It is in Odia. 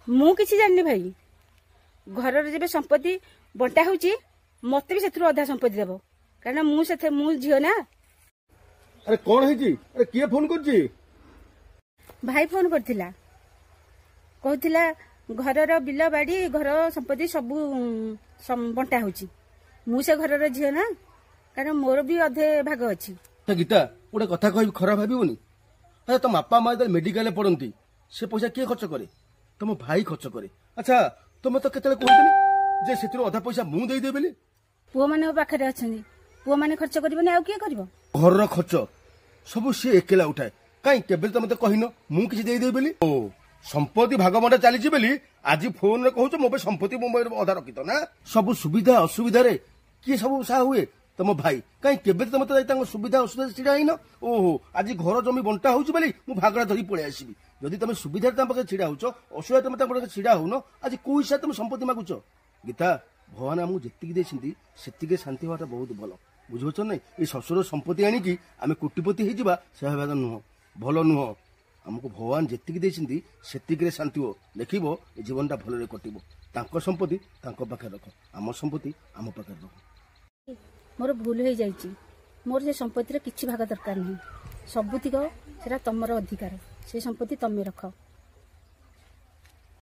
ମୁଁ କିଛି ଜାଣିନି ଭାଇ। ଘରର ଯେବେ ସମ୍ପତ୍ତି ବଣ୍ଟା ହଉଛି ମତେ ବି ସେଥିରୁ ଅଧା ସମ୍ପତ୍ତି ଦେବ, କାରଣ ମୁଁ ଝିଅ ନା। ଆରେ କଣ ହେଇଛି? ଆରେ କିଏ ଫୋନ କରୁଛି? ଭାଇ ଫୋନ କରିଥିଲା, କହୁଥିଲା ଘରର ବିଲ ବାଡି ଘର ସମ୍ପତ୍ତି ସବୁ ବଣ୍ଟା ହଉଛି। ମୁଁ ସେ ଘରର ଝିଅ ନା, କାରଣ ମୋର ବି ଅଧେ ଭାଗ ଅଛି। ଗୀତା, ଗୋଟେ କଥା କହିବି, ଖରାପ ଭାବିବୁନି। ଆଚ୍ଛା, ତମ ବାପା ମା ଯେତେବେଳେ ମେଡିକାଲରେ ପଡନ୍ତି ସେ ପଇସା କିଏ ଖର୍ଚ୍ଚ କରେ? ତମ ଭାଇ ଖର୍ଚ୍ଚ କରେ। ଆଚ୍ଛା, ତମେ ତ କେତେବେଳେ କୁହନ୍ତନି ଯେ ସେଥିରୁ ଅଧା ପଇସା ମୁଁ ଦେଇଦେବି ବୋଲି। ପୁଅ ମାନେ ପାଖରେ ଅଛନ୍ତି, ପୁଅ ମାନେ ଖର୍ଚ୍ଚ କରିବନି ଆଉ କିଏ କରିବ? ଘରର ଖର୍ଚ୍ଚ ସବୁ ସିଏ ଏକେଲା ଉଠାଏ। କାଇଁ କେବେ ତମେ ତ କହିନ ମୁଁ କିଛି ଦେଇଦେବି ବୋଲି? ଓ ସମ୍ପତ୍ତି ଭାଗବଣ୍ଟା ଚାଲିଛି ବୋଲି ଆଜି ଫୋନରେ କହୁଛ ମୋ ପାଇଁ ସମ୍ପତ୍ତି ମୋ ଅଧା ରଖିତ ନା? ସବୁ ସୁବିଧା ଅସୁବିଧାରେ କିଏ ସବୁ ସାହା ହୁଏ? ତମ ଭାଇ। କାଇଁ କେବେ ତମେ ତ ତାଙ୍କ ସୁବିଧା ଅସୁବିଧା ଛିଡା ହେଇନ? ଓହୋ, ଆଜି ଘର ଜମି ବଣ୍ଟା ହଉଛି ବୋଲି ମୁଁ ଭାଗଟା ଧରି ପଳେଇ ଆସିବି। ଯଦି ତମେ ସୁବିଧାରେ ତାଙ୍କ ପାଖରେ ଛିଡା ହଉଛ, ଅସୁବିଧା ତମେ ତାଙ୍କ ପାଖରେ ଛିଡା ହଉନ, ଆଜି କୋଉ ହିସାବରେ ତମେ ସମ୍ପତ୍ତି ମାଗୁଛ? ଗୀତା, ଭଗବାନ ଆମକୁ ଯେତିକି ଦେଇଛନ୍ତି ସେତିକି ଶାନ୍ତି ହବାଟା ବହୁତ ଭଲ, ବୁଝିପାରୁଛ ନାଇଁ? ଏଇ ଶ୍ୱଶୁର ସମ୍ପତ୍ତି ଆଣିକି ଆମେ କୋଟିପତି ହେଇଯିବା ସେ ଭାବିବା ନୁହଁ, ଭଲ ନୁହଁ। ଆମକୁ ଭଗବାନ ଯେତିକି ଦେଇଛନ୍ତି ସେତିକିରେ ଶାନ୍ତି ହୁଅ, ଦେଖିବ ଏ ଜୀବନଟା ଭଲରେ କଟିବ। ତାଙ୍କ ସମ୍ପତ୍ତି ତାଙ୍କ ପାଖରେ ରଖ, ଆମ ସମ୍ପତ୍ତି ଆମ ପାଖରେ ରଖ। ମୋର ଭୁଲ ହେଇଯାଇଛି, ମୋର ସେ ସମ୍ପତ୍ତିର କିଛି ଭାଗ ଦରକାର ନାହିଁ। ସବୁତିକ ସେଟା ତମର ଅଧିକାର, ସେ ସମ୍ପତ୍ତି ତମେ ରଖ।